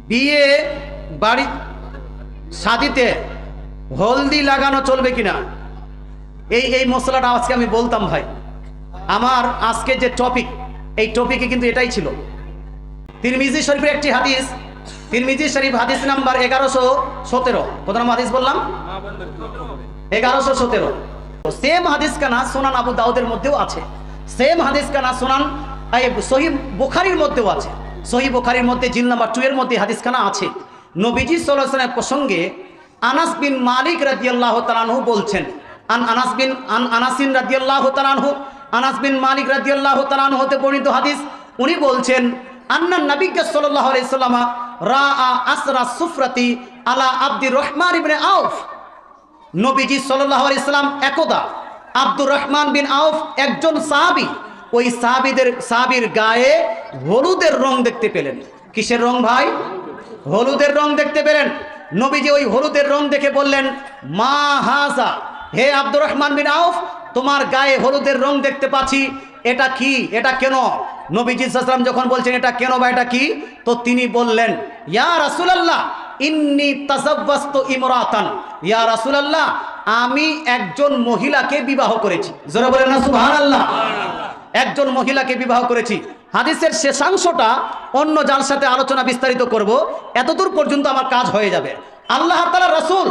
বিয়ে বাড়ি শাদিতে হলদি লাগানো চলবে কিনা, এই মশলাটা আজকে আমি বলতাম ভাই। আমার আজকে যে টপিক, এই টপিকে কিন্তু এটাই ছিল। তিরমিজি শরীফের একটি হাদিস, তিরমিজি শরীফ হাদিস নাম্বার 1117। কত নম্বর হাদিস বললাম? 1117। সেম হাদিস কানা সুনান আবু দাউদের মধ্যেও আছে, সেম হাদিস কানা সুনান সহিহ বুখারীর মধ্যেও আছে। সহিহ বুখারীর মধ্যে জিল নাম্বার 2 এর মধ্যে হাদিস কানা আছে। নবীজি সাল্লাল্লাহু আলাইহি ওয়াসাল্লামের প্রসঙ্গে আনাস বিন মালিক রাদিয়াল্লাহু তাআলা আনহু বলছেন, আনাসিন রাদিয়াল্লাহু তাআলা আনহু, আনাস বিন মালিক রাদিয়াল্লাহু তাআলা আনহু হতে বর্ণিত হাদিস। উনি বলছেন আন্না নবী সাল্লাল্লাহু আলাইহি ওয়াসাল্লাম রাআ আসরা সুফরাতি আলা আব্দুর রহমান ইবনে আউফ। নবীজি সাল্লাল্লাহু আলাইহি ওয়াসাল্লাম একদা আব্দুর রহমান বিন আউফ একজন সাহাবী, ওই সাহাবীর গায়ে হলুদের রং দেখতে পেলেন। কিসের রং ভাই? হলুদের রং দেখতে পেলেন। নবীজি ওই হলুদের রং দেখে বললেন, মা হাজা, হে আব্দুর রহমান বিন আউফ, তোমার গায়ে হলুদের রং দেখতে পাচ্ছি, এটা কি, এটা কেন? নবীজি সাল্লাল্লাহু আলাইহি ওয়াসাল্লাম যখন বলছেন এটা কেন বা এটা কি, তো তিনি বললেন, ইয়া রাসূলুল্লাহ ইন্নী তাযাওয়াজতু ইমরাতান, ইয়া রাসূলুল্লাহ আমি একজন মহিলাকে বিবাহ করেছি। জোরে বলেন না সুবহানাল্লাহ। একজন মহিলাকে বিবাহ করেছি। হাদিসের শেষাংশটা অন্য যার সাথে আলোচনা বিস্তারিত করব, এতদূর পর্যন্ত আমার কাজ হয়ে যাবে। আল্লাহ তাআলা রাসূল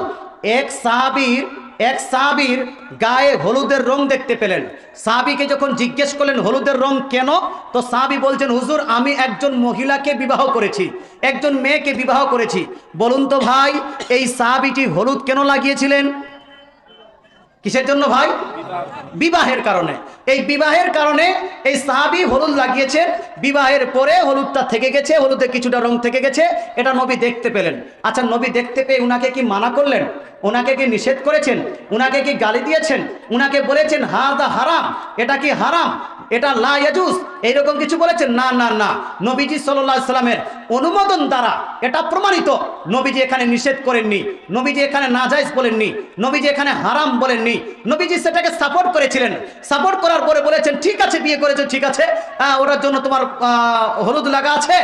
এক সাহাবীর গায়ে হলুদের রং দেখতে পেলেন। সাহাবীকে যখন জিজ্ঞেস করলেন হলুদের রং কেন, তো সাহাবী বলছেন, হুজুর আমি একজন মহিলাকে বিবাহ করেছি, একজন মেয়েকে বিবাহ করেছি। বলুন তো ভাই, এই সাহাবীটি হলুদ কেন লাগিয়েছিলেন? কিসের জন্য ভাই? বিবাহের কারণে। এই বিবাহের কারণে এই সাহাবী হলুদ লাগিয়েছেন। বিবাহের পরে হলুদটা থেকে গেছে, হলুদে কিছুটা রং থেকে গেছে, এটা নবী দেখতে পেলেন। আচ্ছা, নবী দেখতে পেয়ে উনাকে কি মানা করলেন? উনাকে কি নিষেধ করেছেন? উনাকে কি গালি দিয়েছেন? উনাকে বলেছেন হাদা হারাম, এটা কি হারাম, এটা লা ইয়াজুজ, এইরকম কিছু বলেছেন? না না না, নবীজি সাল্লাল্লাহু আলাইহি সাল্লামের অনুমোদন দ্বারা এটা প্রমাণিত। নবীজি এখানে নিষেধ করেননি, নবীজি এখানে নাজায়েজ বলেননি, নবীজি এখানে হারাম বলেননি। নবীজি সেটাকে সাপোর্ট করেছিলেন। সাপোর্ট করার পরে বলেছেন, ঠিক আছে বিয়ে করেছো, ঠিক আছে, ওটার জন্য তোমার হলুদ লাগা আছে,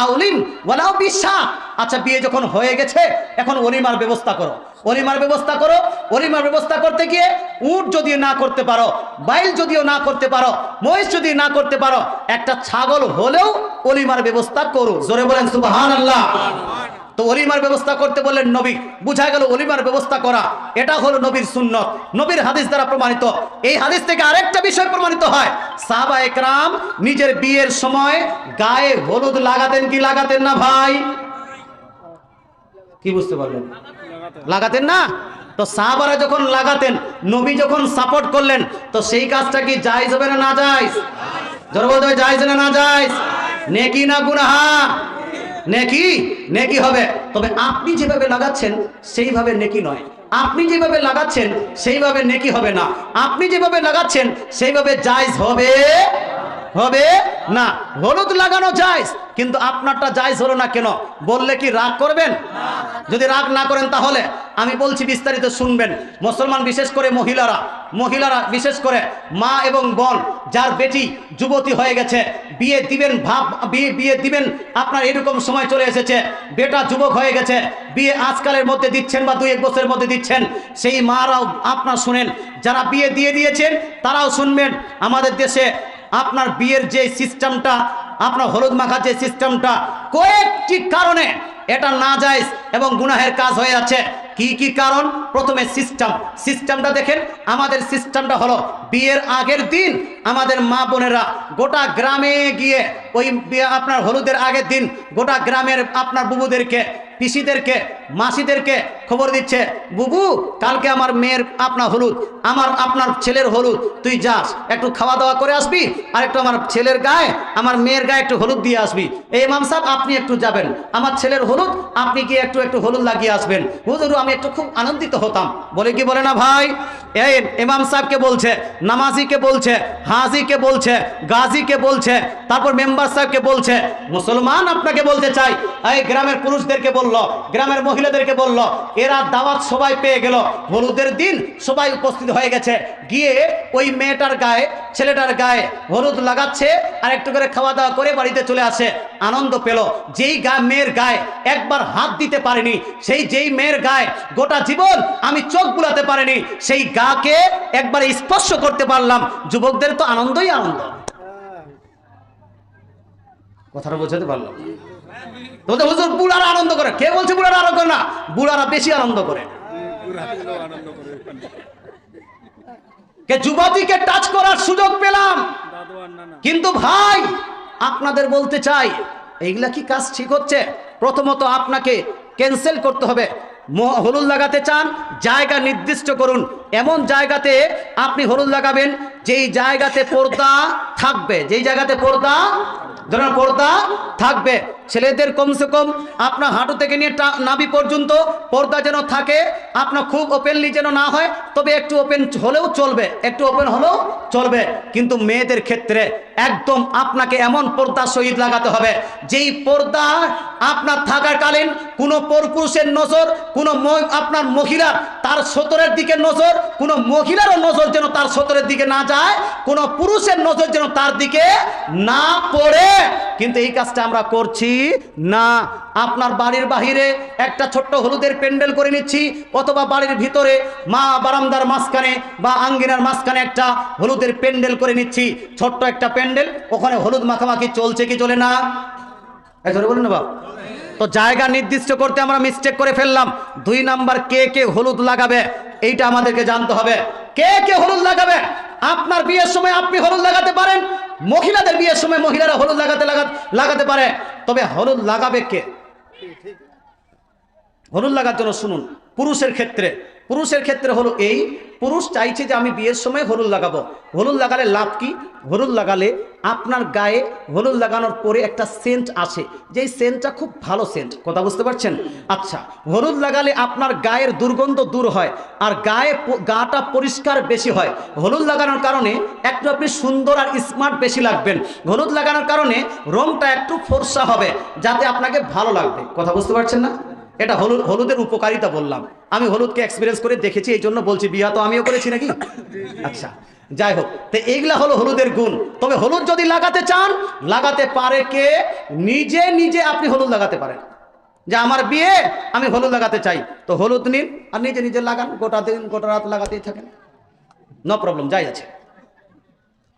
আউলিন ওয়ালাউ বিশা। আচ্ছা, বিয়ে যখন হয়ে গেছে এখন ওলিমার ব্যবস্থা করো, ওলিমার ব্যবস্থা করো। ওলিমার ব্যবস্থা করতে গিয়ে উট যদি না করতে পারো, বাইল যদিও না করতে পারো, মহিষ যদি না করতে পারো, একটা ছাগল হলেও ওলিমার ব্যবস্থা করো। জোরে বলেন সুবহানাল্লাহ। তো ওলিমার ব্যবস্থা করতে বললেন নবী, বুঝা গেল ওলিমার ব্যবস্থা করা এটা হলো নবীর সুন্নত, নবীর হাদিস দ্বারা প্রমাণিত। এই হাদিস থেকে আরেকটা বিষয় প্রমাণিত হয়, সাহাবা একরাম নিজের বিয়ের সময় গায়ে হলুদ লাগাতেন কি লাগাতেন না ভাই? কি বুঝতে পারলেন? লাগাতেন না? তো সাহাবারা যখন লাগাতেন, নবী যখন সাপোর্ট করলেন, তো সেই কাজটা কি জায়েজ হবে না না জায়েজ? জোরে বলতে হবে, জায়েজ না না জায়েজ? নেকি না গুনাহ? নেকি, নেকি হবে। তবে আপনি যেভাবে লাগাচ্ছেন সেইভাবে নেকি নয়, আপনি যেভাবে লাগাচ্ছেন সেইভাবে নেকি হবে না, আপনি যেভাবে লাগাচ্ছেন সেইভাবে জায়েজ হবে না। হলুদ লাগানো জায়েজ, কিন্তু আপনারটা জায়েজ হলো না কেন? বললে কি রাগ করবেন? যদি রাগ না করেন তাহলে আমি বলছি, বিস্তারিত শুনবেন। মুসলমান বিশেষ করে মহিলারা বিশেষ করে মা এবং বোন, যার বেটি যুবতী হয়ে গেছে, বিয়ে দিবেন বিয়ে দিবেন, আপনার এরকম সময় চলে এসেছে, বেটা যুবক হয়ে গেছে, বিয়ে আজকালের মধ্যে দিচ্ছেন বা 2-1 বছরের মধ্যে দিচ্ছেন, সেই মারাও আপনার শুনেন, যারা বিয়ে দিয়ে দিয়েছেন তারাও শুনবেন। আমাদের দেশে আপনার বিয়ের যে সিস্টেমটা, আপনার হলুদ মাখার যে সিস্টেমটা, কয়েকটি কারণে এটা নাজায়েজ এবং গুনাহের কাজ হয়ে যাচ্ছে। কি কি কারণ? প্রথমে সিস্টেমটা দেখেন। আমাদের সিস্টেমটা হলো, বিয়ের আগের দিন আমাদের মা বোনেরা গোটা গ্রামে গিয়ে ওই আপনার হলুদের আগের দিন গোটা গ্রামের আপনার বুবুদেরকে, পিসিদেরকে, মাসিদেরকে খবর দিচ্ছে, বুবু কালকে আমার মেয়ের আপনার হলুদ, আপনার ছেলের হলুদ, তুই যাস একটু খাওয়া দাওয়া করে আসবি, আর একটু আমার ছেলের গায়ে, আমার মেয়ের গায়ে একটু হলুদ দিয়ে আসবি। এই ইমাম সাহেব আপনি একটু যাবেন, আমার ছেলের হলুদ আপনি গিয়ে একটু হলুদ লাগিয়ে আসবেন। হুজুর আমি একটু খুব আনন্দিত হতাম। বলে কি বলে না ভাই? এই ইমাম সাহেবকে বলছে, নামাজিকে বলছে, হাজিকে বলছে, গাজীকে বলছে, তারপর মেম্বার সাহেবকে বলছে। মুসলমান আপনাকে বলতে চাই, এই গ্রামের পুরুষদেরকে বললো, গ্রামের মহিলাদেরকে বলল, এরা দাওয়াত সবাই পেয়ে গেল, হলুদের দিন সবাই উপস্থিত হয়ে গেছে, গিয়ে ওই মেয়েটার গায়ে ছেলেটার গায়ে হলুদ লাগাচ্ছে আর একটু করে খাওয়া দাওয়া করে বাড়িতে চলে আসে। আনন্দ পেল। যেই মেয়ের গায়ে একবার হাত দিতে পারেনি, যেই মেয়ের গায়ে গোটা জীবন আমি চোখ বুলাতে পারিনি, সেই গাকে একবার স্পর্শ করতে পারলাম, যুবকদের তো আনন্দই আনন্দ। কথাটা বোঝাতে পারলাম? তোদের হুজুর বুড়ারা আনন্দ করে, কে বলছে বুড়ারা আনন্দ করে না? বুড়ারা বেশি আনন্দ করে। যুবতীকে টাচ করার সুযোগ পেলাম, কিন্তু ভাই আপনাদের বলতে চাই, এইগুলা কি কাজ ঠিক হচ্ছে? প্রথমত আপনাকে ক্যান্সেল করতে হবে। হলুদ লাগাতে চান, জায়গা নির্দিষ্ট করুন। এমন জায়গাতে আপনি হলুদ লাগাবেন যেই জায়গাতে পর্দা থাকবে, যেই জায়গাতে পর্দা থাকবে। ছেলেদের কমসে কম আপনার হাঁটু থেকে নিয়ে নাভি পর্যন্ত পর্দা যেন থাকে, আপনার খুব ওপেনলি যেন না হয়, তবে একটু ওপেন হলেও চলবে, একটু ওপেন হলেও চলবে। কিন্তু মেয়েদের ক্ষেত্রে একদম আপনাকে এমন পর্দা সহিত লাগাতে হবে, যেই পর্দা আপনার থাকাকালীন কোনো পরপুরুষের নজর, কোনো আপনার মহিলার তার সতরের দিকে নজর, কোনো মহিলারও নজর যেন তার সতরের দিকে না যায়, কোনো পুরুষের নজর যেন তার দিকে না পড়ে। কিন্তু এই কাজটা আমরা করছি না। আপনার বাড়ির বাহিরে একটা ছোট্ট হলুদের প্যান্ডেল করে নিচ্ছি, অথবা বাড়ির ভিতরে মা বারান্দার মাঝখানে বা আঙ্গিনার মাঝখানে একটা হলুদের প্যান্ডেল করে নিচ্ছি, ছোট্ট একটা প্যান্ডেল, ওখানে হলুদ মাখামাখি চলছে কি চলে না? বলুন না বাবা। তো জায়গা নির্দিষ্ট করতে আমরা মিস্টেক করে ফেললাম। 2 নাম্বার, কে কে হলুদ লাগাবে এইটা আমাদেরকে জানতে হবে। কে কে হলুদ লাগাবে? আপনার বিয়ের সময় আপনি হলুদ লাগাতে পারেন, মহিলাদের বিয়ের সময় মহিলারা হলুদ লাগাতে পারে। তবে হলুদ লাগাবে কে? হলুদ লাগার জন্য শুনুন, পুরুষের ক্ষেত্রে হলো এই, পুরুষ চাইছে যে আমি বিয়ের সময় হলুদ লাগাবো। হলুদ লাগালে লাভ কি? হলুদ লাগালে আপনার গায়ে হলুদ লাগানোর পরে একটা সেন্ট আসে, যেই সেন্টটা খুব ভালো সেন্ট। কথা বুঝতে পারছেন? আচ্ছা, হলুদ লাগালে আপনার গায়ের দুর্গন্ধ দূর হয়, আর গাটা পরিষ্কার বেশি হয়। হলুদ লাগানোর কারণে একটু আপনি সুন্দর আর স্মার্ট বেশি লাগবেন। হলুদ লাগানোর কারণে রংটা একটু ফর্সা হবে, যাতে আপনাকে ভালো লাগবে। কথা বুঝতে পারছেন না? এটা হলুদের উপকারিতা বললাম। আমি হলুদকে এক্সপিরিয়েন্স করে দেখেছি, এই জন্য বলছি। বিয়া তো আমিও করেছি নাকি? আচ্ছা, যাই হোক, তো এইগুলা হলো হলুদের গুণ। তবে হলুদ যদি লাগাতে চান, লাগাতে পারে কে? নিজে নিজে আপনি হলুদ লাগাতে পারেন, যে আমার বিয়ে, আমি হলুদ লাগাতে চাই, তো হলুদ নিন আর নিজে নিজে লাগান, গোটা দিন গোটা রাত লাগাতেই থাকেন, নো প্রবলেম, যাই আছে।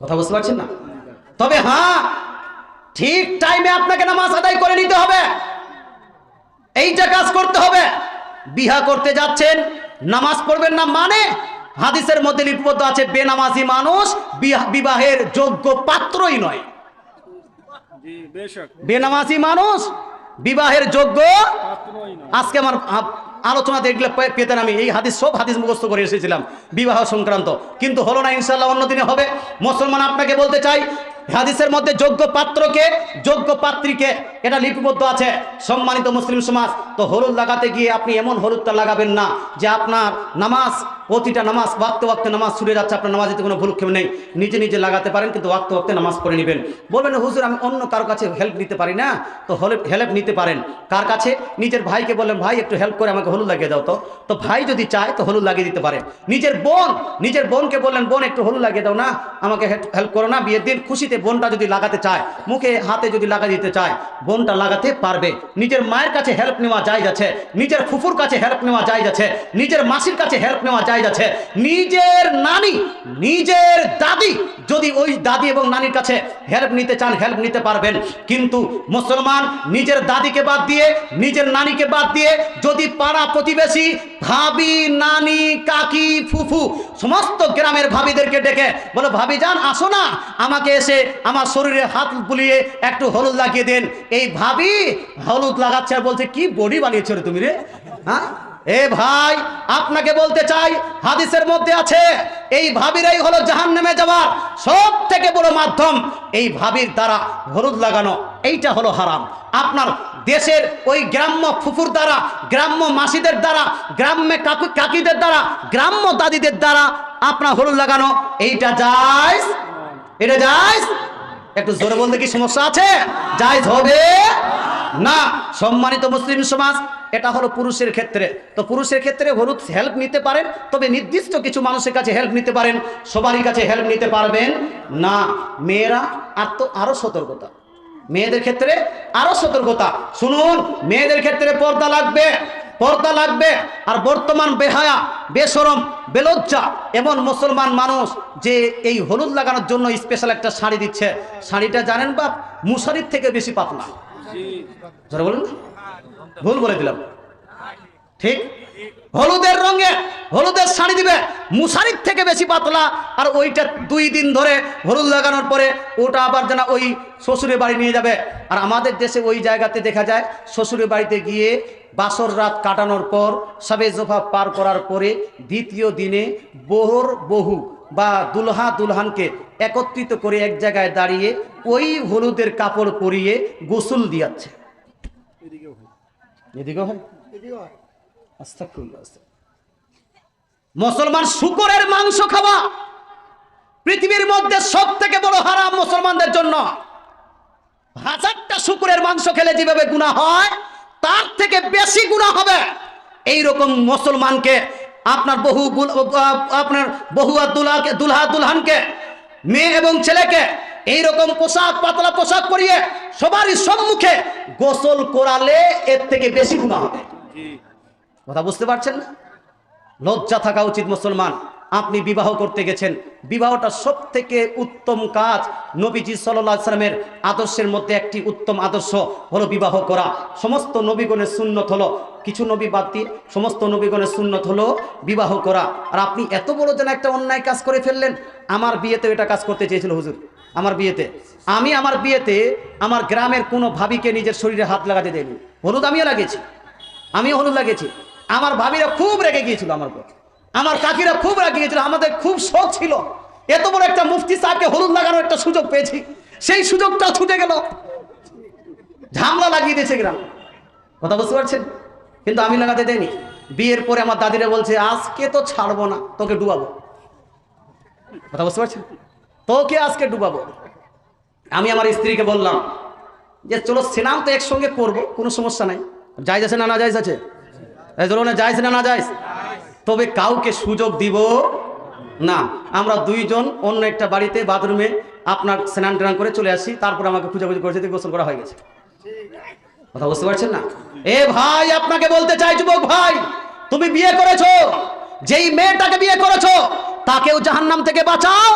কথা বুঝতে পারছেন না? তবে হ্যাঁ, ঠিক টাইমে আপনাকে নামাজ আদায় করে নিতে হবে, এইটা কাজ করতে হবে। বিয়া করতে যাচ্ছেন, নামাজ পড়বেন না মানে হাদিসের মধ্যে লিপিবদ্ধ আছে, বেনামাজি মানুষ বিবাহের যোগ্য পাত্রই নয়। বেনামাজি মানুষ বিবাহের যোগ্য। আজকে আমার আলোচনা দেখলে পেতেন, আমি এই সব হাদিস মুখস্থ করে এসেছিলাম বিবাহ সংক্রান্ত, কিন্তু হলো না। ইনশাআল্লাহ অন্যদিনে হবে। মুসলমান আপনাকে বলতে চাই, হাদিসের মধ্যে যোগ্য পাত্রকে, যোগ্য পাত্রীকে, এটা লিপিবদ্ধ আছে। সম্মানিত মুসলিম সমাজ, তো হলুদ লাগাতে গিয়ে আপনি এমন হলুদটা লাগাবেন না যে আপনার নামাজ, প্রতিটা নামাজ ওয়াক্তে নামাজ ছুটে যাচ্ছে, আপনার নামাজেতে কোনো ভুলক্ষেপ নেই। নিজে নিজে লাগাতে পারেন, কিন্তু ওয়াক্তে নামাজ পড়ে নেবেন। বলবেন হুজুর আমি অন্য কারো কাছে হেল্প নিতে পারি না, তো হেল্প নিতে পারেন কার কাছে? নিজের ভাইকে বললেন, ভাই একটু হেল্প করে আমাকে হলুদ লাগিয়ে দাও। তো ভাই যদি চায় তো হলুদ লাগিয়ে দিতে পারে। নিজের বোনকে বললেন, বোন একটু হলুদ লাগিয়ে দাও না, আমাকে হেল্প করো না বিয়ের দিন। খুশিতে বোনটা যদি লাগাতে চায়, মুখে হাতে যদি লাগিয়ে দিতে চায়, বোনটা লাগাতে পারবে। নিজের মায়ের কাছে হেল্প নেওয়া জায়েজ আছে, নিজের ফুফুর কাছে হেল্প নেওয়া জায়েজ আছে, নিজের মাসির কাছে হেল্প নেওয়া জায়েজ আছে, নিজের নানি, নিজের দাদি, যদি ওই দাদি এবং নানির কাছে হেল্প নিতে চান, হেল্প নিতে পারবেন। কিন্তু মুসলমান নিজের দাদিকে বাদ দিয়ে, নিজের নানিকে বাদ দিয়ে, যদি পাড়া প্রতিবেশী, ভাবি, নানি, কাকি, ফুফু, সমস্ত গ্রামের ভাবিদেরকে ডেকে বলে, ভাবি যান আসো না, আমাকে এসে আমার শরীরে হাত বুলিয়ে একটু হলুদ লাগিয়ে দেন। এই ভাবি হলুদ লাগাচ্ছে আর বলছে, কি বডি বানিয়েছো রে তুমি রে, হ্যাঁ? এ ভাই, আপনাকে বলতে চাই, হাদিসের মধ্যে আছে এই ভাবিরাই হলো জাহান্নামে যাওয়ার সব থেকে বড় মাধ্যম। এই ভাবির দ্বারা হলুদ লাগানো, এইটা হলো হারাম। আপনার দেশের ওই গ্রাম্য ফুফুর দ্বারা, গ্রাম্য মাসিদের দ্বারা, গ্রাম্যে কাকিদের দ্বারা, গ্রাম্য দাদিদের দ্বারা আপনার হলুদ লাগানো, এইটা জায়েজ? এটা জায়েজ? একটু জোরে বলতে কি সমস্যা আছে? জায়েজ হবে? না। সম্মানিত মুসলিম সমাজ, এটা হলো পুরুষের ক্ষেত্রে। তো পুরুষের ক্ষেত্রে হলুদ হেল্প নিতে পারেন, তবে নির্দিষ্ট কিছু মানুষের কাছে হেল্প নিতে পারেন, সবারই কাছে হেল্প নিতে পারবেন না। মেয়েরা আরো সতর্কতা, মেয়েদের ক্ষেত্রে আরো সতর্কতা। শুনুন, মেয়েদের ক্ষেত্রে পর্দা লাগবে, পর্দা লাগবে। আর বর্তমান বেহায়া, বেশরম, বেলজ্জা এমন মুসলমান মানুষ যে এই হলুদ লাগানোর জন্য স্পেশাল একটা শাড়ি দিচ্ছে। শাড়িটা জানেন বাপ, মুশারির থেকে বেশি পাতলা। যারা বলেন ভুল বলে দিলাম, ঠিক? হলুদের রঙে হলুদের শাড়ি দিবে, মুশারির থেকে বেশি পাতলা। আর ওইটা 2 দিন ধরে হলুদ লাগানোর পরে ওটা আবার যেন ওই শ্বশুরের বাড়ি নিয়ে যাবে। আর আমাদের দেশে ওই জায়গাতে দেখা যায় শ্বশুরের বাড়িতে গিয়ে বাসর রাত কাটানোর পর, সবে জোফা পার করার পরে দ্বিতীয় দিনে বহর বহু বা দুলহা দুলহানকে একত্রিত করে এক জায়গায় দাঁড়িয়ে ওই হলুদের কাপড় পরিয়ে গোসল দিয়াচ্ছে। এদিকেও হয়, মুসলমান শুকরের মাংস খাওয়া পৃথিবীর মধ্যে সব থেকে বড় হারাম মুসলমানদের জন্য। 1000টা শুকরের মাংস খেলে যেভাবে গুনাহ হয়, তার থেকে বেশি গুনাহ হবে এইরকম মুসলমানকে, আপনার বহু আর দুলহা দুলহানকে, মেয়ে এবং ছেলেকে এইরকম পোশাক, পাতলা পোশাক পরিয়ে সবারই সম্মুখে গোসল করালে এর থেকে বেশি গুনাহ হবে। কথা বুঝতে পারছেন না? লজ্জা থাকা উচিত মুসলমান। আপনি বিবাহ করতে গেছেন, বিবাহটা সব থেকে উত্তম কাজ। নবীজি সাল্লাল্লাহু আলাইহি সাল্লামের আদর্শের মধ্যে একটি উত্তম আদর্শ হলো বিবাহ করা। সমস্ত নবীগণের সুন্নত হলো, কিছু নবী বাদ দিয়ে সমস্ত নবীগণের সুন্নত হলো বিবাহ করা। আর আপনি এত বড় যেন একটা অন্যায় কাজ করে ফেললেন। আমার বিয়েতে এটা কাজ করতে চেয়েছিল হুজুর। আমার বিয়েতে আমার গ্রামের কোনো ভাবিকে নিজের শরীরে হাত লাগাতে দেয়নি। হলুদ আমিও হলুদ লাগিয়েছি। আমার ভাবিরা খুব রেগে গিয়েছিল আমার উপর, আমার কাকিরা খুব রেগে গিয়েছিল। আমাদের খুব শখ ছিল, এত বড় একটা মুফতি সাহেবকে হলুদ লাগানোর একটা সুযোগ পেয়েছি, সেই সুযোগটা ছুটে গেল, ঝামলা লাগিয়ে দিয়েছে গ্রাম। কথা বুঝতে পারছেন? কিন্তু আমি লাগাতে দেয়নি। বিয়ের পরে আমার দাদিরা বলছে, আজকে তো ছাড়বো না, তোকে ডুবাবো। কথা বুঝতে পারছেন? তোকে আজকে ডুবাবো। আমি আমার স্ত্রীকে বললাম যে চলো স্নান তো একসঙ্গে করবো, কোনো সমস্যা নাই। জায়েজ আছে না না জায়েজ আছে? জায়েজ না না জায়েজ? তবে কাউকে সুযোগ দিব না। আমরা 2 জন অন্য একটা বাড়িতে বাথরুমে আপনার স্নান টান করে চলে আসি, তারপর আমাকে খুঁজাখুঁজি করেছে, গোসল করা হয়ে গেছে। কথা বুঝতে পারছেন না? এ ভাই, আপনাকে বলতে চাই, যুবক ভাই, তুমি বিয়ে করেছো, যেই মেয়েটাকে বিয়ে করেছো তাকেও জাহান্নাম থেকে বাঁচাও,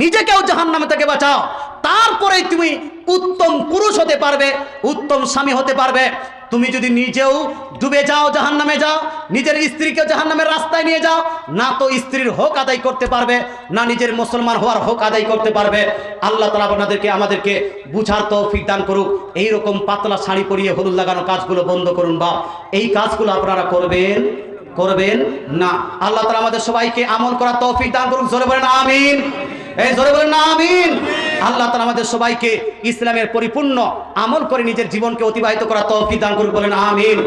নিজেকেও জাহান্নাম থেকে বাঁচাও। তারপরেই তুমি উত্তম পুরুষ হতে পারবে, উত্তম স্বামী হতে পারবে। তুমি যদি নিজেও ডুবে যাও, জাহান্নামে যাও, নিজের স্ত্রীকে জাহান্নামের রাস্তায় নিয়ে যাও, না তো স্ত্রীর হক আদায় করতে পারবে, না নিজের মুসলমান হওয়ার হক আদায় করতে পারবে। আল্লাহ তাআলা আমাদেরকে বুঝার তৌফিক দান করুক। এইরকম পাতলা শাড়ি পরিয়ে হলুদ লাগানো কাজগুলো বন্ধ করুন, বা এই কাজগুলো আপনারা করবেন না। আল্লাহ তাআলা আমাদের সবাইকে আমল করার তৌফিক দান করুন। জোরে বলেন আমিন। জোরে বলেন না আমিন। আল্লাহ তাআলা আমাদের সবাইকে ইসলামের পরিপূর্ণ আমল করে নিজের জীবনকে অতিবাহিত করার তৌফিক দান করুন। বলেন আমিন।